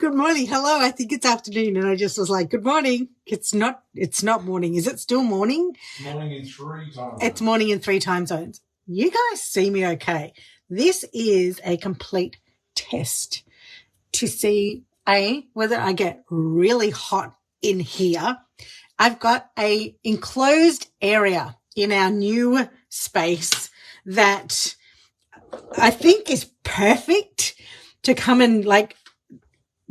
Good morning. Hello. I think it's afternoon. And I just was like, good morning. It's not morning. Is it still morning? Morning in 3 time zones. It's morning in 3 time zones. You guys see me okay? This is a complete test to see, whether I get really hot in here. I've got a enclosed area in our new space that I think is perfect to come and like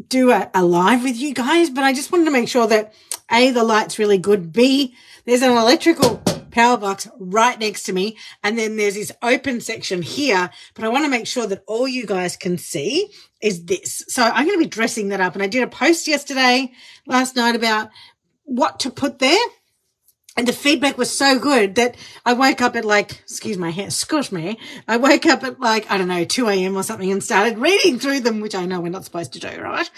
do a live with you guys, but I just wanted to make sure that A, the light's really good, B, there's an electrical power box right next to me, and then there's this open section here, but I want to make sure that all you guys can see is this. So I'm going to be dressing that up, and I did a post last night about what to put there. And the feedback was so good that I woke up at I woke up at I don't know, 2 a.m. or something and started reading through them, which I know we're not supposed to do, right?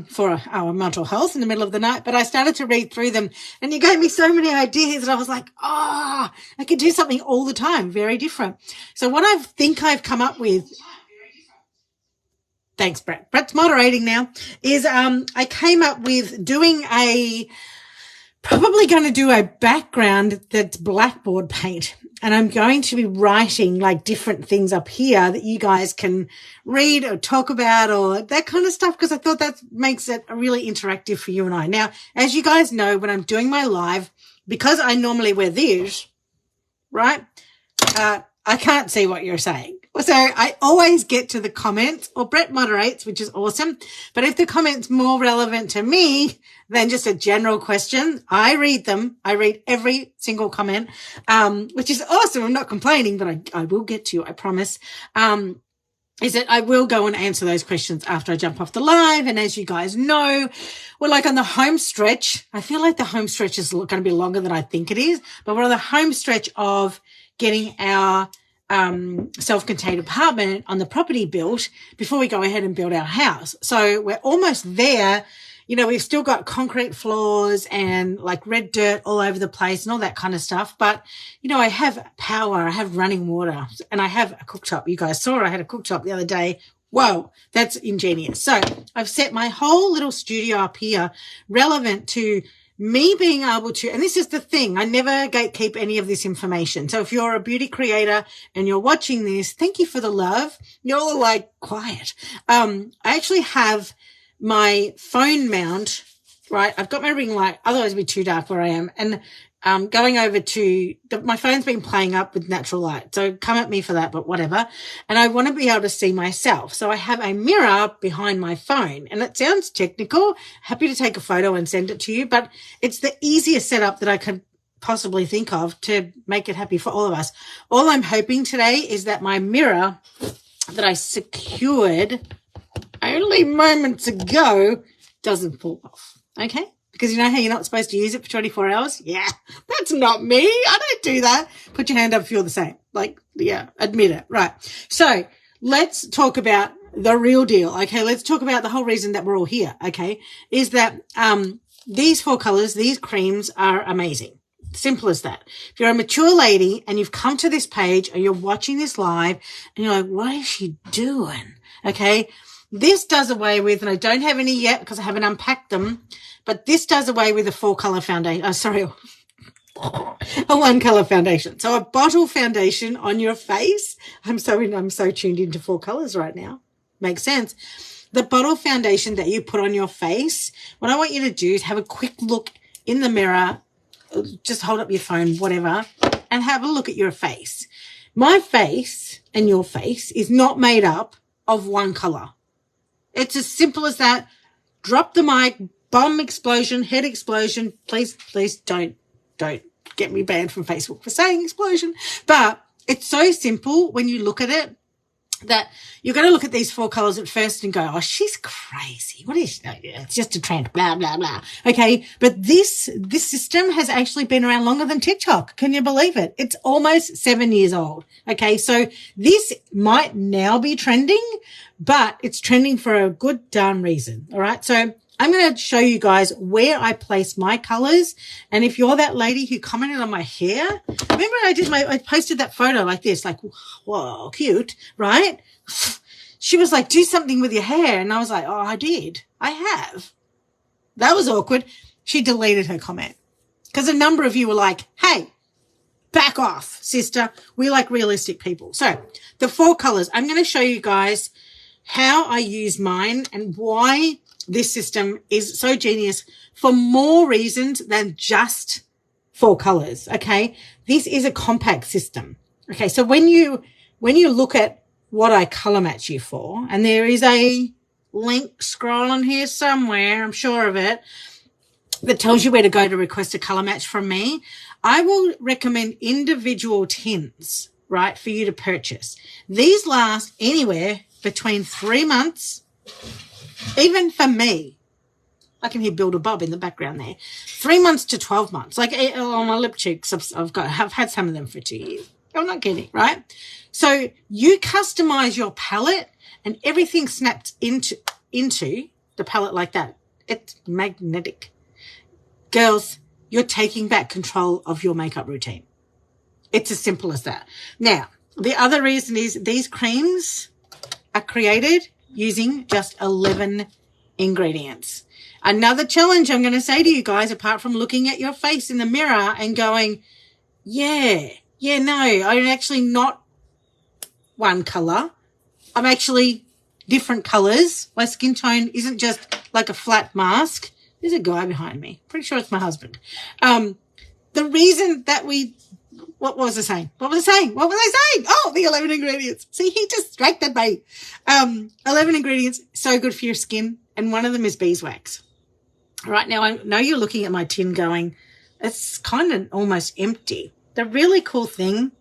For our mental health in the middle of the night. But I started to read through them and you gave me so many ideas and I was like, I could do something all the time, very different. So what I think I've come up with, thanks, Brett. Brett's moderating now, is I came up with doing probably going to do a background that's blackboard paint, and I'm going to be writing like different things up here that you guys can read or talk about or that kind of stuff, because I thought that makes it really interactive for you and I. Now, as you guys know, when I'm doing my live, because I normally wear these, right, I can't see what you're saying. So I always get to the comments, or Brett moderates, which is awesome. But if the comment's more relevant to me than just a general question, I read them. I read every single comment, which is awesome. I'm not complaining, but I will get to you, I promise. Is that I will go and answer those questions after I jump off the live. And as you guys know, we're like on the home stretch. I feel like the home stretch is going to be longer than I think it is, but we're on the home stretch of getting our self-contained apartment on the property built before we go ahead and build our house. So we're almost there. You know, we've still got concrete floors and like red dirt all over the place and all that kind of stuff. But, you know, I have power, I have running water, and I have a cooktop. You guys saw I had a cooktop the other day. Whoa, that's ingenious. So I've set my whole little studio up here relevant to me being able to, and this is the thing, I never gatekeep any of this information. So if you're a beauty creator and you're watching this, thank you for the love. You're all like quiet. I actually have my phone mount, right? I've got my ring light, otherwise it'd be too dark where I am. And going over to my phone's been playing up with natural light. So come at me for that, but whatever. And I want to be able to see myself. So I have a mirror behind my phone, and it sounds technical. Happy to take a photo and send it to you, but it's the easiest setup that I could possibly think of to make it happy for all of us. All I'm hoping today is that my mirror that I secured only moments ago doesn't fall off. Okay? Because you know how you're not supposed to use it for 24 hours? Yeah, that's not me. I don't do that. Put your hand up if you're the same. Like, yeah, admit it. Right. So let's talk about the real deal. Okay. Let's talk about the whole reason that we're all here. Okay. Is that, these 4 colors, these creams are amazing. Simple as that. If you're a mature lady and you've come to this page and you're watching this live and you're like, what is she doing? Okay. This does away with, and I don't have any yet because I haven't unpacked them, but this does away with a 4-color foundation. A 1-color foundation. So a bottle foundation on your face. I'm so tuned into 4 colors right now. Makes sense. The bottle foundation that you put on your face, what I want you to do is have a quick look in the mirror, just hold up your phone, whatever, and have a look at your face. My face and your face is not made up of 1 color. It's as simple as that. Drop the mic, bomb explosion, head explosion. Please don't get me banned from Facebook for saying explosion. But it's so simple when you look at it that you're going to look at these 4 colors at first and go, oh, she's crazy. What is that? It's just a trend, blah, blah, blah. Okay. But this system has actually been around longer than TikTok. Can you believe it? It's almost 7 years old. Okay. So this might now be trending, but it's trending for a good darn reason. All right. So I'm going to show you guys where I place my colors. And if you're that lady who commented on my hair, remember I posted that photo like this, like, whoa, cute, right? she was like, do something with your hair. And I was like, oh, I did. I have. That was awkward. She deleted her comment because a number of you were like, hey, back off, sister. We like realistic people. So the 4 colors, I'm going to show you guys how I use mine and why this system is so genius for more reasons than just 4 colors. Okay. This is a compact system. Okay. So when you look at what I color match you for, and there is a link scrolling here somewhere, I'm sure of it, that tells you where to go to request a color match from me. I will recommend individual tins, right, for you to purchase. These last anywhere between 3 months, even for me. I can hear Builder Bob in the background there. 3 months to 12 months. Like on my lip cheeks, I've had some of them for 2 years. I'm not kidding, right? So you customize your palette and everything snaps into the palette like that. It's magnetic. Girls, you're taking back control of your makeup routine. It's as simple as that. Now, the other reason is these creams are created using just 11 ingredients. Another challenge I'm going to say to you guys, apart from looking at your face in the mirror and going, no, I'm actually not one color. I'm actually different colors. My skin tone isn't just like a flat mask. There's a guy behind me. Pretty sure it's my husband. The reason that what was I saying? Oh, the 11 ingredients. See, he distracted me. 11 ingredients, so good for your skin. And one of them is beeswax. Right now, I know you're looking at my tin going, it's kind of almost empty. The really cool thing,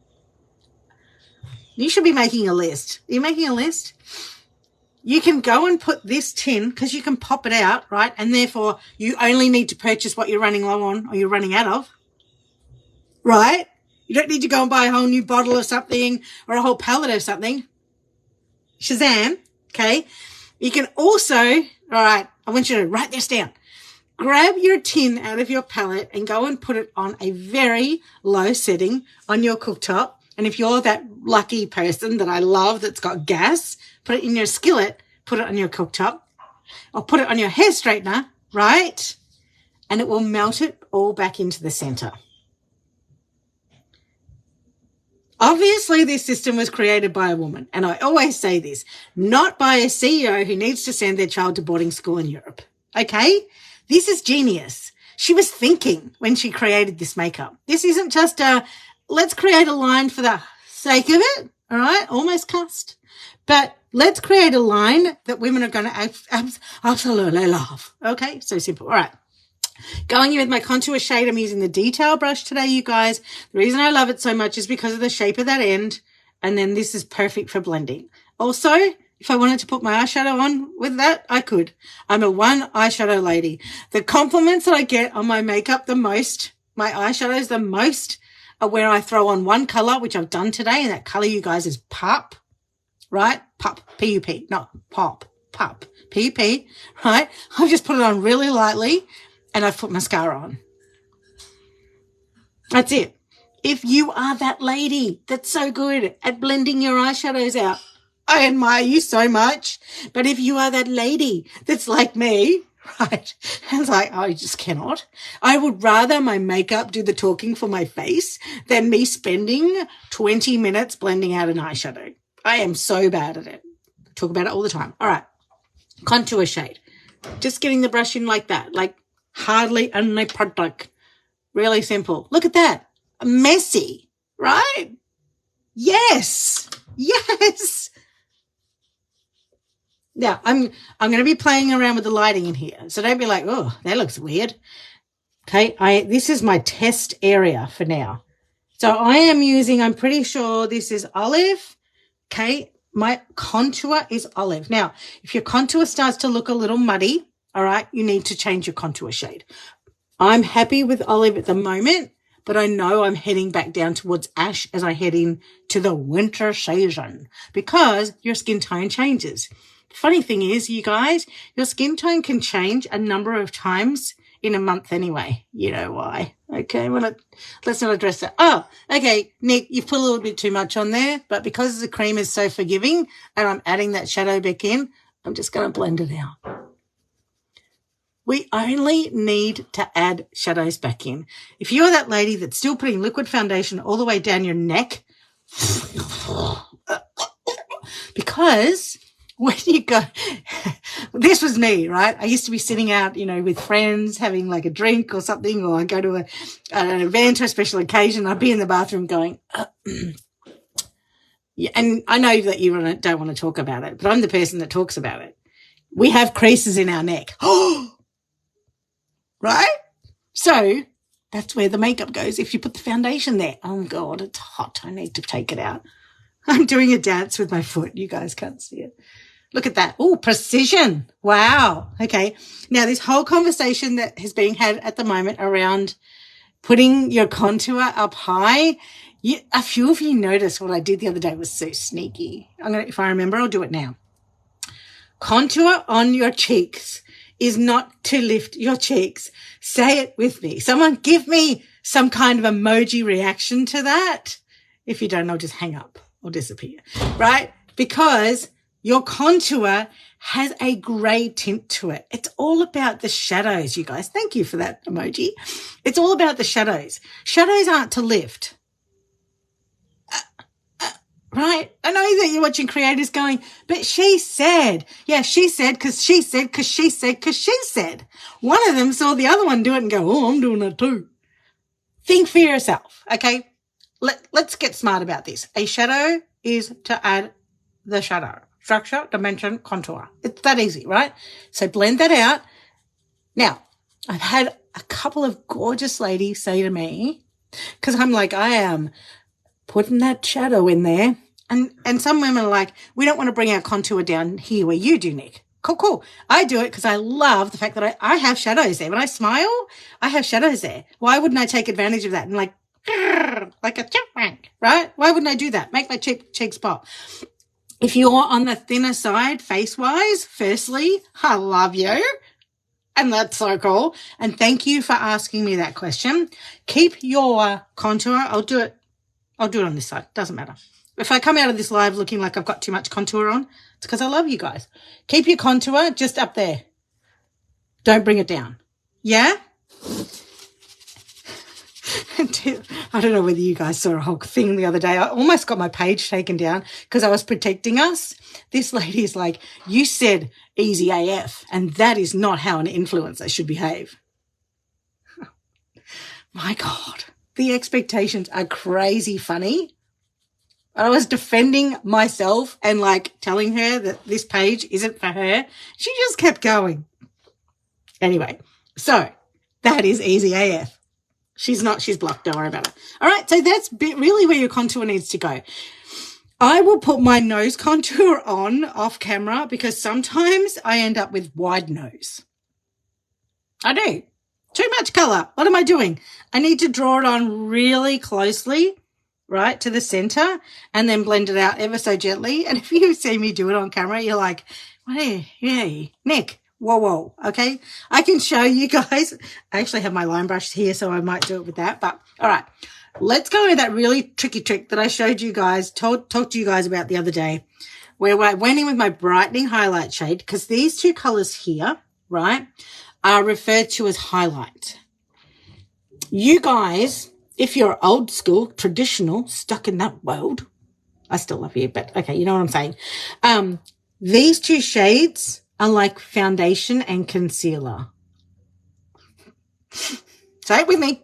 you should be making a list. Are you making a list? You can go and put this tin, because you can pop it out, right? And therefore, you only need to purchase what you're running low on or you're running out of, right? You don't need to go and buy a whole new bottle of something or a whole pallet of something. Shazam, okay? You can also, all right, I want you to write this down. Grab your tin out of your palette and go and put it on a very low setting on your cooktop. And if you're that lucky person that I love that's got gas, put it in your skillet, put it on your cooktop, or put it on your hair straightener, right? And it will melt it all back into the center. Obviously, this system was created by a woman. And I always say this, not by a CEO who needs to send their child to boarding school in Europe. Okay? This is genius. She was thinking when she created this makeup. This isn't just let's create a line for the sake of it. All right? Almost cussed. But let's create a line that women are going to absolutely love. Okay? So simple. All right. Going in with my contour shade, I'm using the detail brush today, you guys. The reason I love it so much is because of the shape of that end. And then this is perfect for blending. Also, if I wanted to put my eyeshadow on with that, I could. I'm a one eyeshadow lady. The compliments that I get on my makeup the most, my eyeshadows the most, are when I throw on one color, which I've done today. And that color, you guys, is Pup, right? Pup, P-U-P, not pop, Pup, P-U-P, right? I've just put it on really lightly. And I've put mascara on. That's it. If you are that lady that's so good at blending your eyeshadows out, I admire you so much. But if you are that lady that's like me, right, and it's like, I just cannot. I would rather my makeup do the talking for my face than me spending 20 minutes blending out an eyeshadow. I am so bad at it. I talk about it all the time. All right. Contour shade. Just getting the brush in like that. Like, hardly any product. Really simple. Look at that. Messy, right? Yes. Yes. Now, I'm going to be playing around with the lighting in here. So don't be like, oh, that looks weird. Okay. This is my test area for now. So I am using, I'm pretty sure this is olive. Okay. My contour is olive. Now, if your contour starts to look a little muddy, all right, you need to change your contour shade. I'm happy with olive at the moment, but I know I'm heading back down towards ash as I head into the winter season because your skin tone changes. The funny thing is, you guys, your skin tone can change a number of times in a month anyway. You know why. Okay, let's not address that. Oh, okay, Nick, you've put a little bit too much on there, but because the cream is so forgiving and I'm adding that shadow back in, I'm just going to blend it out. We only need to add shadows back in. If you're that lady that's still putting liquid foundation all the way down your neck, because when you go, this was me, right? I used to be sitting out, with friends having like a drink or something, or I go to an event or a special occasion. I'd be in the bathroom going, yeah, and I know that you don't want to talk about it, but I'm the person that talks about it. We have creases in our neck. Right? So that's where the makeup goes. If you put the foundation there, oh God, it's hot. I need to take it out. I'm doing a dance with my foot. You guys can't see it. Look at that. Oh, precision. Wow. Okay. Now this whole conversation that is being had at the moment around putting your contour up high, a few of you noticed what I did the other day was so sneaky. If I remember, I'll do it now. Contour on your cheeks is not to lift your cheeks. Say it with me. Someone give me some kind of emoji reaction to that. If you don't, I'll just hang up or disappear, right? Because your contour has a grey tint to it. It's all about the shadows, you guys. Thank you for that emoji. It's all about the shadows. Shadows aren't to lift. Right? I know that you're watching creators going, but she said. Yeah, she said because she said because she said because she said. One of them saw the other one do it and go, oh, I'm doing it too. Think for yourself, okay? Let's get smart about this. A shadow is to add the shadow. Structure, dimension, contour. It's that easy, right? So blend that out. Now, I've had a couple of gorgeous ladies say to me, because I'm like, I am putting that shadow in there. And some women are like, we don't want to bring our contour down here where you do, Nick. Cool. I do it because I love the fact that I have shadows there. When I smile, I have shadows there. Why wouldn't I take advantage of that and like a chipmunk, right? Why wouldn't I do that? Make my cheeks pop. If you're on the thinner side, face-wise, firstly, I love you. And that's so cool. And thank you for asking me that question. Keep your contour. I'll do it on this side. Doesn't matter. If I come out of this live looking like I've got too much contour on, it's because I love you guys. Keep your contour just up there. Don't bring it down. Yeah? I don't know whether you guys saw a whole thing the other day. I almost got my page taken down because I was protecting us. This lady is like, you said easy AF, and that is not how an influencer should behave. My God, the expectations are crazy funny. I was defending myself and like telling her that this page isn't for her. She just kept going. Anyway, so that is easy AF. She's blocked. Don't worry about it. All right. So that's really where your contour needs to go. I will put my nose contour on off camera because sometimes I end up with wide nose. I do. Too much color. What am I doing? I need to draw it on really closely, right, to the center, and then blend it out ever so gently. And if you see me do it on camera, you're like, hey, Nick, whoa, okay? I can show you guys. I actually have my line brush here, so I might do it with that. But, all right, let's go with that really tricky trick that I showed you guys, talked to you guys about the other day, where I went in with my brightening highlight shade, because these two colors here, right, are referred to as highlight. You guys, if you're old school, traditional, stuck in that world, I still love you, but okay, you know what I'm saying. These two shades are like foundation and concealer. Say it with me.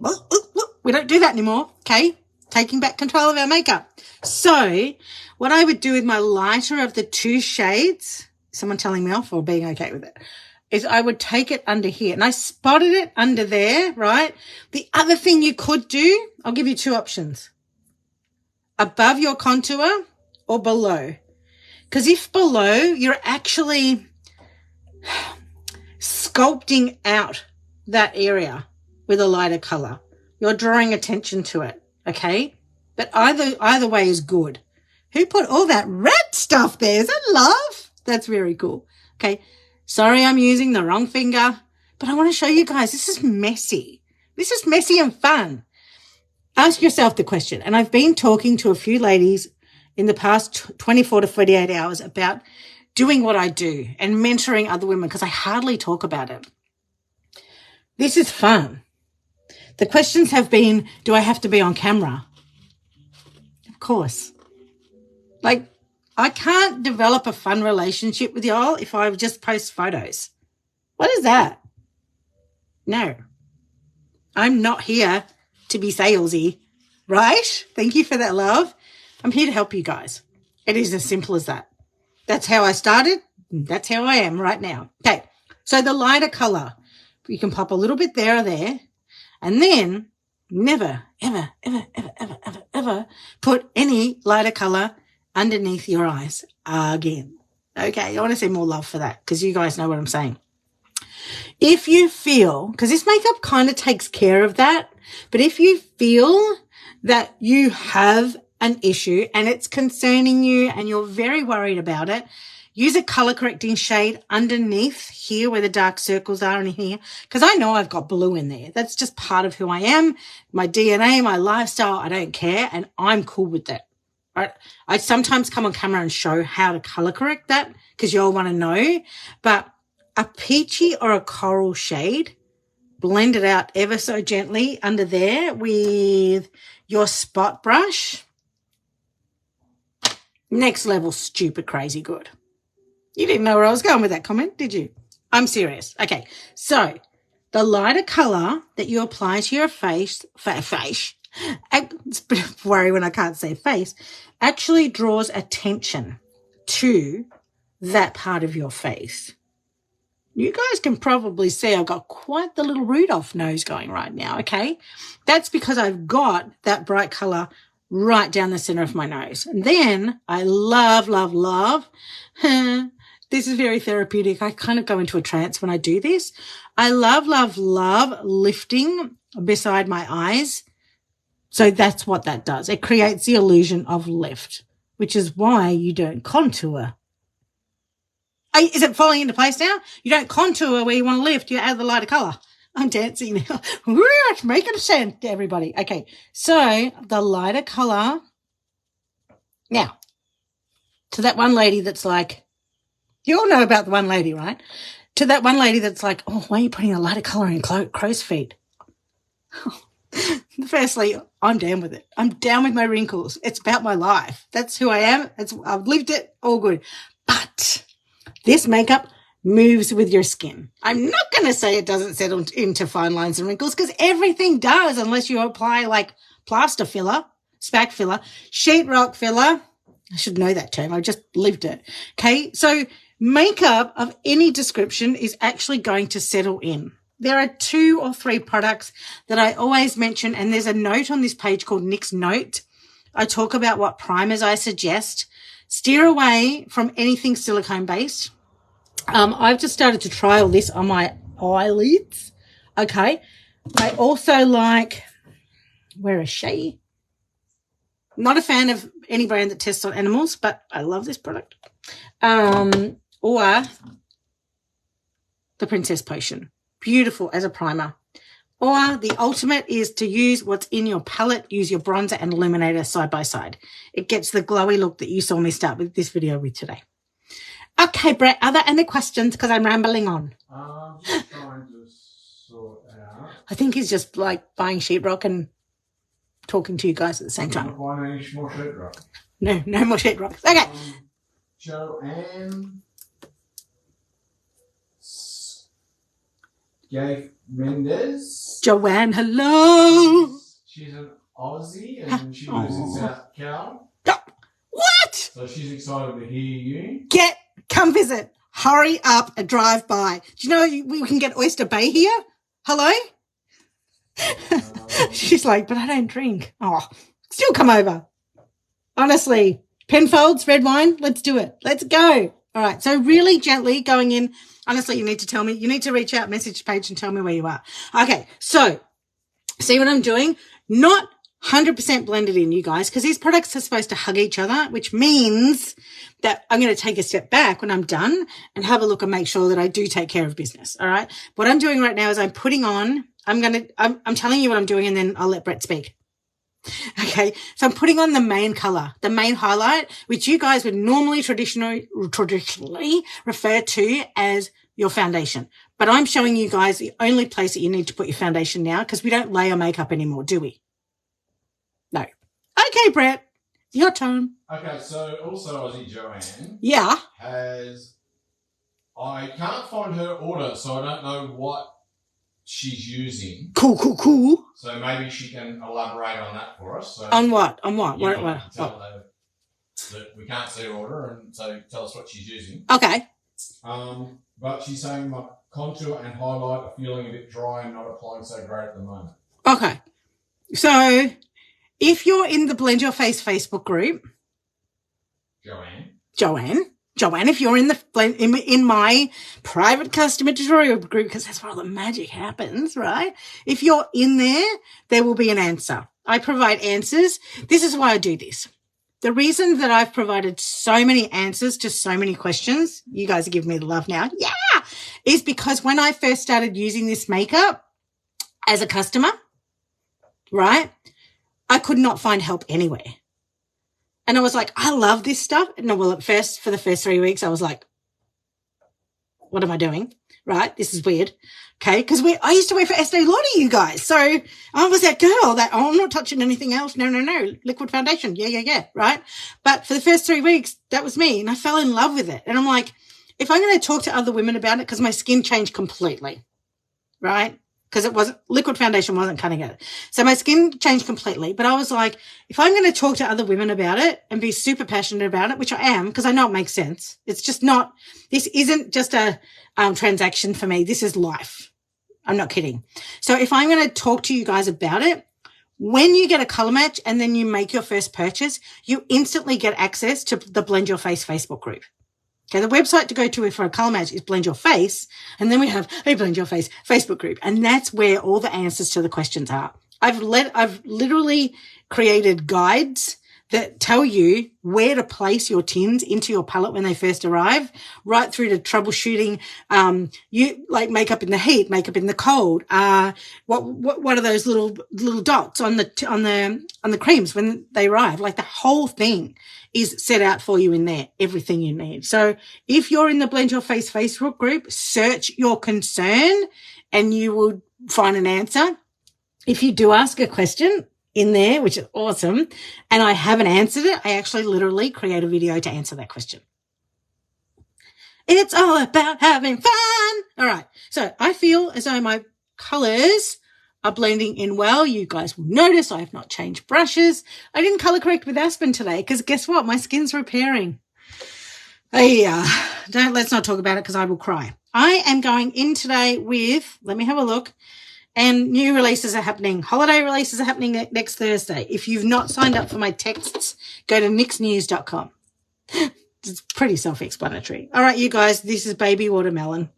We don't do that anymore, okay? Taking back control of our makeup. So what I would do with my lighter of the two shades, someone telling me off or being okay with it, is I would take it under here. And I spotted it under there, right? The other thing you could do, I'll give you two options. Above your contour or below. Because if below, you're actually sculpting out that area with a lighter color. You're drawing attention to it, okay? But either way is good. Who put all that red stuff there? Is that love? That's very cool. Okay. Sorry, I'm using the wrong finger, But I want to show you guys, this is messy. This is messy and fun. Ask yourself the question. And I've been talking to a few ladies in the past 24 to 48 hours about doing what I do and mentoring other women because I hardly talk about it. This is fun. The questions have been, do I have to be on camera? Of course. Like, I can't develop a fun relationship with y'all if I just post photos. What is that? No. I'm not here to be salesy, right? Thank you for that, love. I'm here to help you guys. It is as simple as that. That's how I started. That's how I am right now. Okay, so the lighter color, you can pop a little bit there or there, and then never, ever, ever, ever, ever, ever, ever put any lighter color underneath your eyes again. Okay, I want to say more love for that because you guys know what I'm saying. If you feel, because this makeup kind of takes care of that, but if you feel that you have an issue and it's concerning you and you're very worried about it, use a color correcting shade underneath here where the dark circles are in here, because I know I've got blue in there. That's just part of who I am, my DNA, my lifestyle. I don't care, and I'm cool with that. Right? I sometimes come on camera and show how to color correct that because you all want to know, but a peachy or a coral shade, blend it out ever so gently under there with your spot brush. Next level, stupid, crazy good. You didn't know where I was going with that comment, did you? I'm serious. Okay, so the lighter color that you apply to your face, it's a bit of worry when I can't say face, actually draws attention to that part of your face. You guys can probably see I've got quite the little Rudolph nose going right now, okay? That's because I've got that bright color right down the center of my nose. And then I love, love, love. This is very therapeutic. I kind of go into a trance when I do this. I love, love, love lifting beside my eyes. So that's what that does. It creates the illusion of lift, which is why you don't contour. Is it falling into place now? You don't contour where you want to lift. You add the lighter color. I'm dancing now. It's making sense to everybody. Okay, so the lighter color. Now, to that one lady that's like, you all know about the one lady, right? To that one lady that's like, oh, why are you putting a lighter color in crow's feet? Firstly, I'm down with it. I'm down with my wrinkles. It's about my life. That's who I am. I've lived it. All good. But this makeup moves with your skin. I'm not going to say it doesn't settle into fine lines and wrinkles because everything does unless you apply like plaster filler, spac filler, sheetrock filler. I should know that term. I just lived it. Okay, so makeup of any description is actually going to settle in. There are 2 or 3 products that I always mention, and there's a note on this page called Nick's Note. I talk about what primers I suggest. Steer away from anything silicone-based. I've just started to try all this on my eyelids. Okay. I also like, where is she? Not a fan of any brand that tests on animals, but I love this product. Or the Princess Potion. Beautiful as a primer. Or the ultimate is to use what's in your palette, use your bronzer and illuminator side by side. It gets the glowy look that you saw me start with this video with today. Okay, Brett, are there any questions? Because I'm rambling on. I'm just trying to sort out. I think he's just like buying sheetrock and talking to you guys at the same time. Not buying any more sheetrock. No more sheetrock. Okay. Joanne Gay Mendez. Joanne, hello. She's an Aussie and she lives in South Cal. What? So she's excited to hear you. Come visit. Hurry up and drive by. Do you know we can get Oyster Bay here? Hello? She's like, but I don't drink. Oh, still come over. Honestly, Penfolds, red wine, let's do it. Let's go. All right, so really gently going in. Honestly, you need to tell me. You need to reach out, message page and tell me where you are. Okay, so see what I'm doing? Not 100% blended in, you guys, because these products are supposed to hug each other, which means that I'm going to take a step back when I'm done and have a look and make sure that I do take care of business. All right. What I'm doing right now is I'm telling you what I'm doing, and then I'll let Brett speak. Okay. So I'm putting on the main color, the main highlight, which you guys would normally traditionally refer to as your foundation. But I'm showing you guys the only place that you need to put your foundation now, because we don't layer makeup anymore, do we? No. Okay, Brett, your turn. Okay, so also Aussie Joanne. Yeah. I can't find her order, so I don't know what she's using. Cool. So maybe she can elaborate on that for us. So on what? Tell her that we can't see her order, and so tell us what she's using. Okay. But she's saying my contour and highlight are feeling a bit dry and not applying so great at the moment. Okay. So if you're in the Blend Your Face Facebook group, Joanne, if you're in in my private customer tutorial group, because that's where all the magic happens, right? If you're in there, there will be an answer. I provide answers. This is why I do this. The reason that I've provided so many answers to so many questions, you guys are giving me the love now, is because when I first started using this makeup as a customer, right, I could not find help anywhere. And I was like, I love this stuff. No, well, for the first 3 weeks, I was like, what am I doing? Right? This is weird. Okay. Cause I used to work for Estee Lauder, you guys. So I was that girl that, I'm not touching anything else. No. Liquid foundation. Yeah. Right. But for the first 3 weeks, that was me. And I fell in love with it. And I'm like, if I'm going to talk to other women about it, cause my skin changed completely. Right. Because liquid foundation wasn't cutting it. So my skin changed completely. But I was like, if I'm going to talk to other women about it and be super passionate about it, which I am, because I know it makes sense. It's just not, this isn't just a transaction for me. This is life. I'm not kidding. So if I'm going to talk to you guys about it, when you get a color match and then you make your first purchase, you instantly get access to the Blend Your Face Facebook group. Okay, the website to go to for a color match is Blend Your Face, and then we have a Blend Your Face Facebook group, and that's where all the answers to the questions are. I've literally created guides that tell you where to place your tins into your palette when they first arrive, right through to troubleshooting, like makeup in the heat, makeup in the cold. What are those little dots on the creams when they arrive? Like the whole thing is set out for you in there, everything you need. So if you're in the Blend Your Face Facebook group, search your concern and you will find an answer. If you do ask a question in there, which is awesome, and I haven't answered it, I actually literally create a video to answer that question. It's all about having fun. All right. So I feel as though my colors are blending in well. You guys will notice I have not changed brushes. I didn't color correct with Aspen today because guess what? My skin's repairing. Let's not talk about it because I will cry. I am going in today with, let me have a look, and new releases are happening. Holiday releases are happening next Thursday. If you've not signed up for my texts, go to nixnews.com. It's pretty self-explanatory. All right, you guys, this is Baby Watermelon.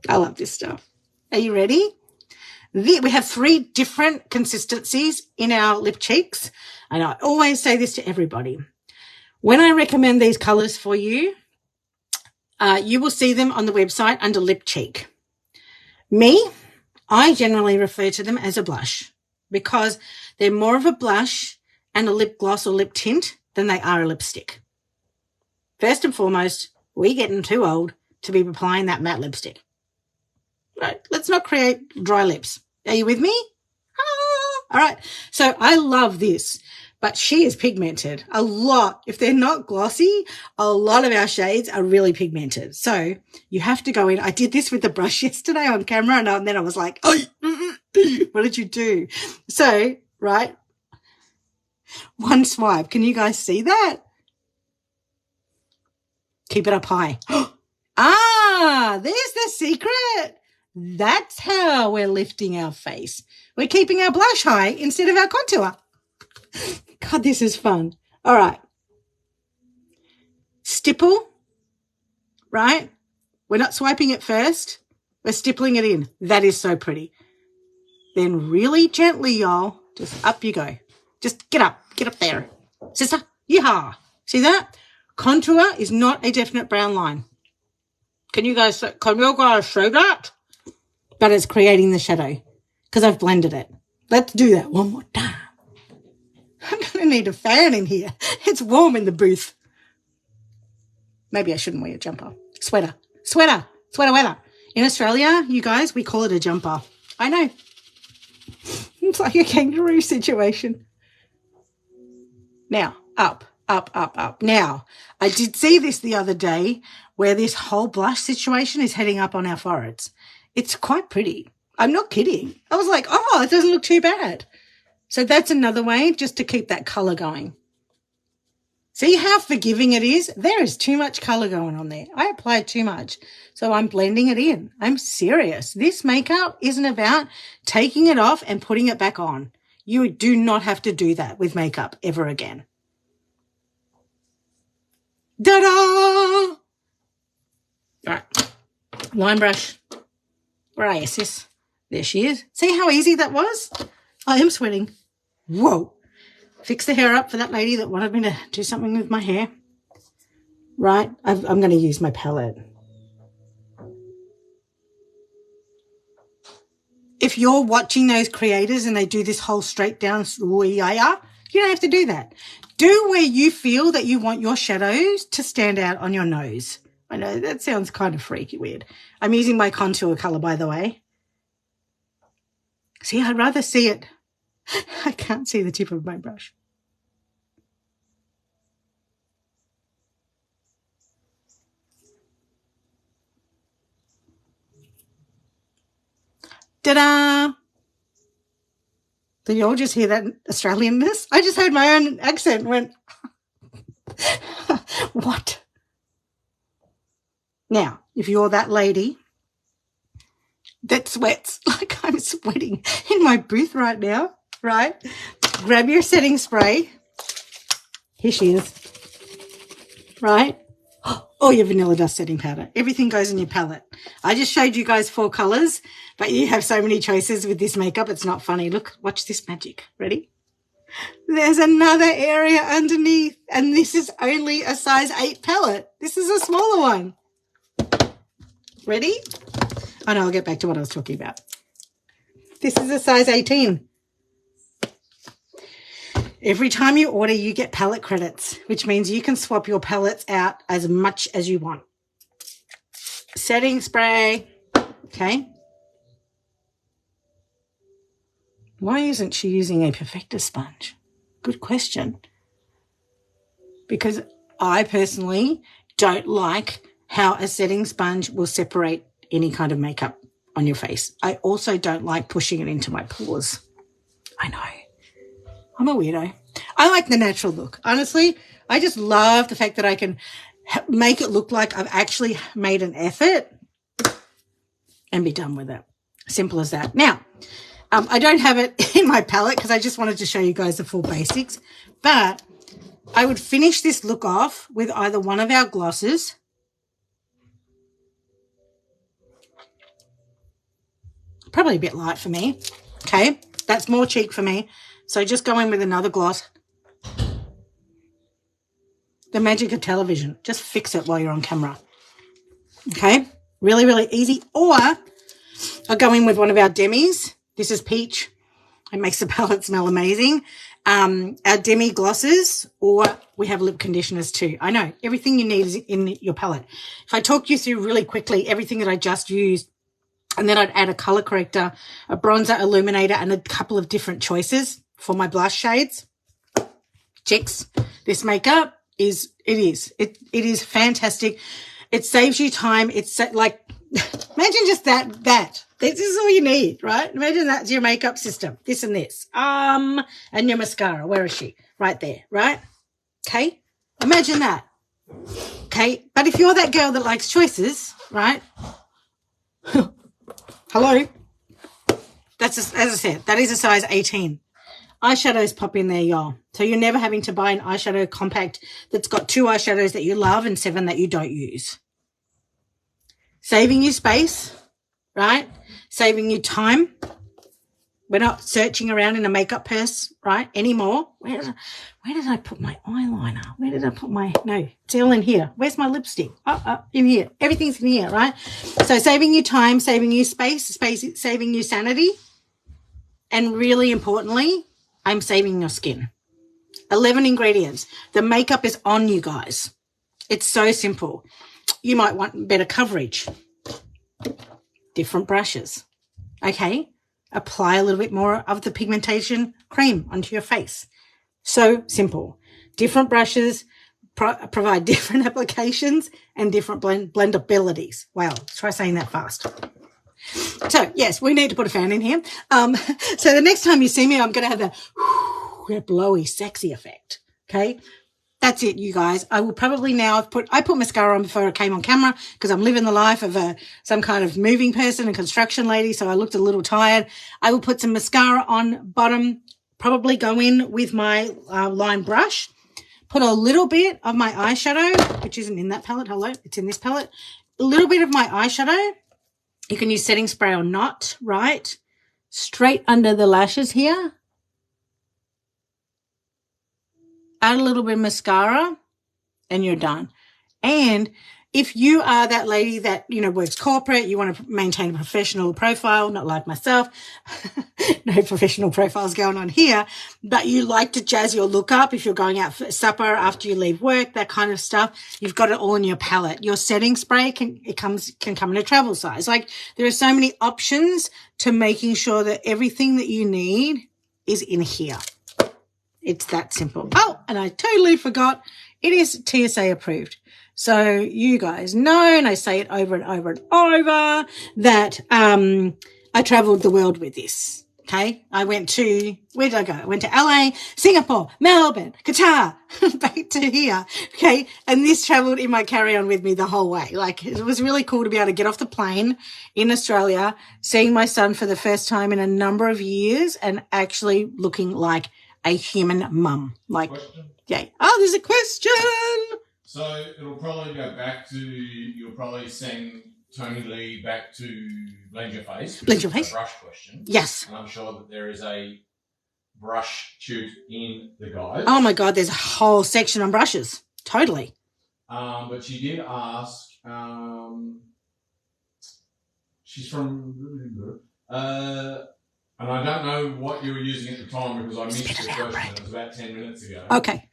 I love this stuff. Are you ready? We have 3 different consistencies in our lip cheeks. And I always say this to everybody. When I recommend these colors for you, you will see them on the website under lip cheek. I generally refer to them as a blush because they're more of a blush and a lip gloss or lip tint than they are a lipstick. First and foremost, we're getting too old to be applying that matte lipstick. Right? Let's not create dry lips. Are you with me? All right. So I love this, but she is pigmented a lot. If they're not glossy, a lot of our shades are really pigmented. So you have to go in. I did this with the brush yesterday on camera and then I was like, oh, what did you do? So, right. One swipe. Can you guys see that? Keep it up high. There's the secret. That's how we're lifting our face. We're keeping our blush high instead of our contour. God, this is fun. All right. Stipple, right? We're not swiping it first. We're stippling it in. That is so pretty. Then really gently, y'all, Just up you go. Just get up there. Sister, yeehaw. See that? Contour is not a definite brown line. Can you guys see that? But it's creating the shadow because I've blended it. Let's do that one more time. I'm going to need a fan in here. It's warm in the booth. Maybe I shouldn't wear a jumper. Sweater weather. In Australia, you guys, we call it a jumper. I know. It's like a kangaroo situation. Now, up. Now, I did see this the other day where this whole blush situation is heading up on our foreheads. It's quite pretty. I'm not kidding. I was like, oh, it doesn't look too bad. So that's another way just to keep that colour going. See how forgiving it is? There is too much colour going on there. I applied too much. So I'm blending it in. I'm serious. This makeup isn't about taking it off and putting it back on. You do not have to do that with makeup ever again. Ta-da! All right. Line brush. Where are you, sis? There she is. See how easy that was? I am sweating. Whoa. Fix the hair up for that lady that wanted me to do something with my hair. Right. I'm going to use my palette. If you're watching those creators and they do this whole straight down, you don't have to do that. Do where you feel that you want your shadows to stand out on your nose. I know that sounds kind of freaky weird. I'm using my contour color, by the way. See, I'd rather see it. I can't see the tip of my brush. Ta-da! Did you all just hear that Australianness? I just heard my own accent and went, what? Now, if you're that lady that sweats like I'm sweating in my booth right now, right? Grab your setting spray. Here she is. Right? Or your vanilla dust setting powder. Everything goes in your palette. I just showed you guys 4 colors, but you have so many choices with this makeup. It's not funny. Look, watch this magic. Ready? There's another area underneath, and this is only a size 8 palette. This is a smaller one. Ready? Oh, no, I'll get back to what I was talking about. This is a size 18. Every time you order, you get palette credits, which means you can swap your palettes out as much as you want. Setting spray. Okay. Why isn't she using a Perfecta sponge? Good question. Because I personally don't like how a setting sponge will separate any kind of makeup on your face. I also don't like pushing it into my pores. I know. I'm a weirdo. I like the natural look. Honestly, I just love the fact that I can make it look like I've actually made an effort and be done with it. Simple as that. Now, I don't have it in my palette because I just wanted to show you guys the full basics, but I would finish this look off with either one of our glosses. Probably a bit light for me. Okay, that's more cheek for me. So just go in with another gloss. The magic of television. Just fix it while you're on camera. Okay, really, really easy. Or I'll go in with one of our demis. This is Peach. It makes the palette smell amazing. Our demi glosses, or we have lip conditioners too. I know, everything you need is in your palette. If I talk you through really quickly everything that I just used, and then I'd add a color corrector, a bronzer, illuminator, and a couple of different choices for my blush shades. Chicks, this makeup is fantastic. It saves you time. It's like, imagine just that. This is all you need, right? Imagine that's your makeup system. This and this. And your mascara. Where is she? Right there, right? Okay. Imagine that. Okay. But if you're that girl that likes choices, right? Hello. That's, as I said, that is a size 18. Eyeshadows pop in there, y'all. So you're never having to buy an eyeshadow compact that's got 2 eyeshadows that you love and 7 that you don't use. Saving you space, right? Saving you time. We're not searching around in a makeup purse, right, anymore. Where did I put my eyeliner? Where did I put no, it's all in here. Where's my lipstick? In here. Everything's in here, right? So saving you time, saving you space, saving you sanity. And really importantly, I'm saving your skin. 11 ingredients. The makeup is on, you guys. It's so simple. You might want better coverage. Different brushes. Okay? Apply a little bit more of the pigmentation cream onto your face. So simple. Different brushes provide different applications and different blendabilities. Wow, try saying that fast. So, yes, we need to put a fan in here. So the next time you see me, I'm going to have that blowy, sexy effect. Okay? That's it, you guys. I will probably now put mascara on before I came on camera because I'm living the life of some kind of moving person, a construction lady, so I looked a little tired. I will put some mascara on bottom, probably go in with my line brush, put a little bit of my eyeshadow, which isn't in that palette. Hello, it's in this palette. A little bit of my eyeshadow. You can use setting spray or not, right? Straight under the lashes here. Add a little bit of mascara and you're done. And if you are that lady that, works corporate, you want to maintain a professional profile, not like myself, no professional profiles going on here, but you like to jazz your look up if you're going out for supper after you leave work, that kind of stuff, you've got it all in your palette. Your setting spray can come in a travel size. Like there are so many options to making sure that everything that you need is in here. It's that simple. Oh, and I totally forgot. It is TSA approved. So you guys know, and I say it over and over and over, that I traveled the world with this. Okay. Where did I go? I went to LA, Singapore, Melbourne, Qatar, back to here. Okay. And this traveled in my carry-on with me the whole way. Like it was really cool to be able to get off the plane in Australia, seeing my son for the first time in a number of years and actually looking like a human mum. Like, yeah. Oh, there's a question. So it'll probably go back to, you'll probably send Tony Lee back to Blend Your Face. Blend Your Face. Brush question. Yes. And I'm sure that there is a brush tube in the guide. Oh my God, there's a whole section on brushes. Totally. But she did ask, she's from, and I don't know what you were using at the time because I missed the question. It was about 10 minutes ago. Okay.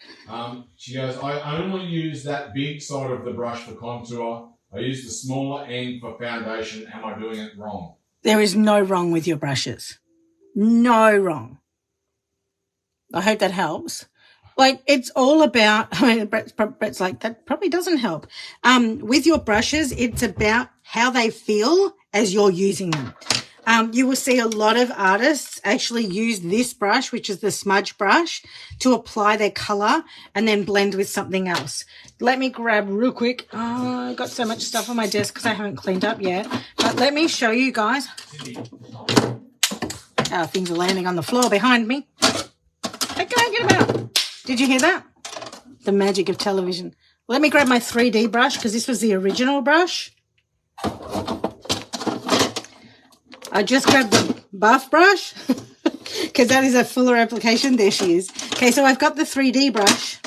She goes, I only use that big side of the brush for contour. I use the smaller end for foundation. Am I doing it wrong? There is no wrong with your brushes. No wrong. I hope that helps. Like, it's all about, Brett's like, that probably doesn't help. With your brushes, it's about how they feel as you're using them. You will see a lot of artists actually use this brush, which is the smudge brush, to apply their color and then blend with something else. Let me grab real quick. Oh, I've got so much stuff on my desk because I haven't cleaned up yet. But let me show you guys. Oh, things are landing on the floor behind me. Hey, go and get them out. Did you hear that? The magic of television. Let me grab my 3D brush because this was the original brush. I just grabbed the buff brush because that is a fuller application. There she is. Okay, so I've got the 3D brush.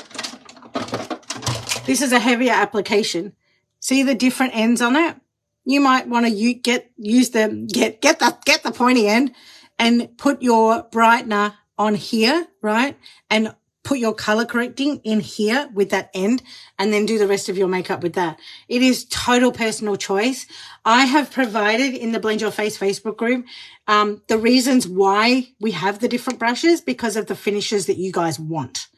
This is a heavier application. See the different ends on it? You might want to get the pointy end and put your brightener on here, right? And put your color correcting in here with that end and then do the rest of your makeup with that. It is total personal choice. I have provided in the Blend Your Face Facebook group the reasons why we have the different brushes because of the finishes that you guys want.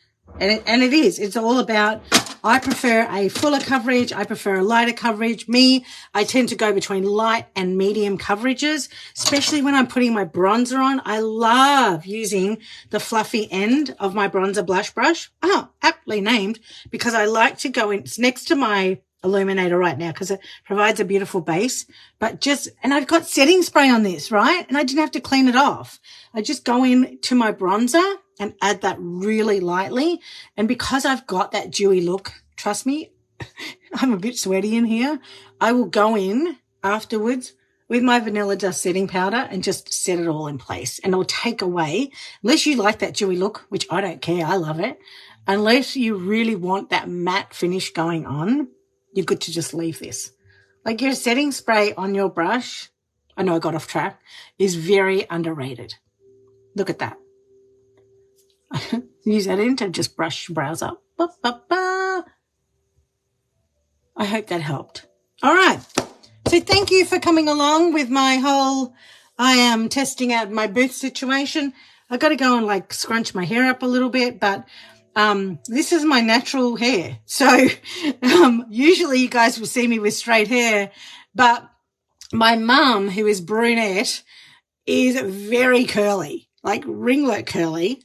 And it is. It's all about, I prefer a fuller coverage. I prefer a lighter coverage. I tend to go between light and medium coverages, especially when I'm putting my bronzer on. I love using the fluffy end of my bronzer blush brush. Oh, aptly named, because I like to go in. It's next to my illuminator right now because it provides a beautiful base. And I've got setting spray on this, right? And I didn't have to clean it off. I just go in to my bronzer and add that really lightly. And because I've got that dewy look, trust me, I'm a bit sweaty in here. I will go in afterwards with my Vanilla Dust setting powder and just set it all in place. And it'll take away, unless you like that dewy look, which I don't care, I love it. Unless you really want that matte finish going on, you're good to just leave this. Like your setting spray on your brush, I know I got off track, is very underrated. Look at that. Use that in to just brush your brows up. Ba, ba, ba. I hope that helped. All right. So thank you for coming along with my whole, I am testing out my booth situation. I got to go and like scrunch my hair up a little bit, but this is my natural hair. So usually you guys will see me with straight hair, but my mum, who is brunette, is very curly, like ringlet curly,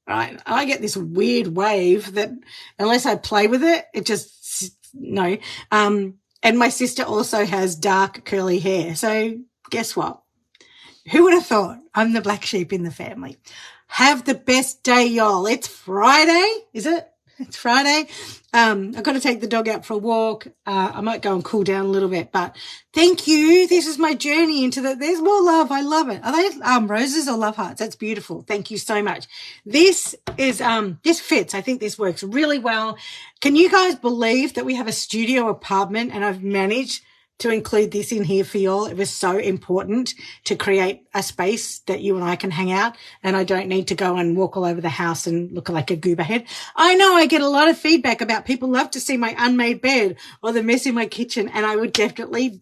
right? I get this weird wave that unless I play with it, it just, no. And my sister also has dark curly hair. So guess what? Who would have thought? I'm the black sheep in the family. Have the best day, y'all. It's Friday. Is it? It's Friday. I've got to take the dog out for a walk. I might go and cool down a little bit, but thank you. This is my journey into there's more love. I love it. Are they roses or love hearts? That's beautiful. Thank you so much. This is, this fits. I think this works really well. Can you guys believe that we have a studio apartment and I've managed to include this in here for y'all? It was so important to create a space that you and I can hang out and I don't need to go and walk all over the house and look like a goober head. I know I get a lot of feedback about people love to see my unmade bed or the mess in my kitchen, and I would definitely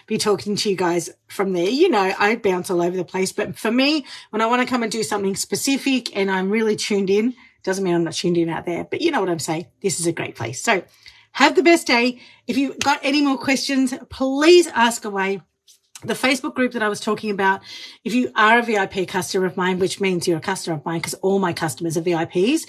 be talking to you guys from there. You know, I bounce all over the place, but for me, when I want to come and do something specific and I'm really tuned in, doesn't mean I'm not tuned in out there, but you know what I'm saying. This is a great place. So have the best day. If you've got any more questions, please ask away. The Facebook group that I was talking about, if you are a VIP customer of mine, which means you're a customer of mine because all my customers are VIPs,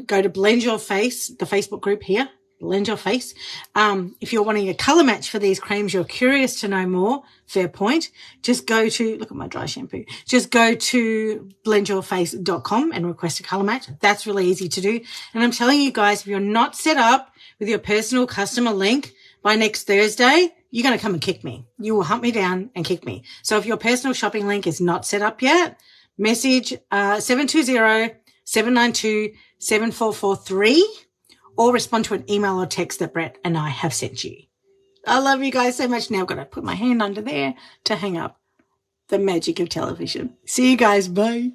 go to Blend Your Face, the Facebook group here, Blend Your Face. If you're wanting a color match for these creams, you're curious to know more, fair point, just go to, look at my dry shampoo, just go to blendyourface.com and request a color match. That's really easy to do. And I'm telling you guys, if you're not set up with your personal customer link by next Thursday, you're going to come and kick me. You will hunt me down and kick me. So if your personal shopping link is not set up yet, message 720-792-7443 or respond to an email or text that Brett and I have sent you. I love you guys so much. Now I've got to put my hand under there to hang up the magic of television. See you guys. Bye.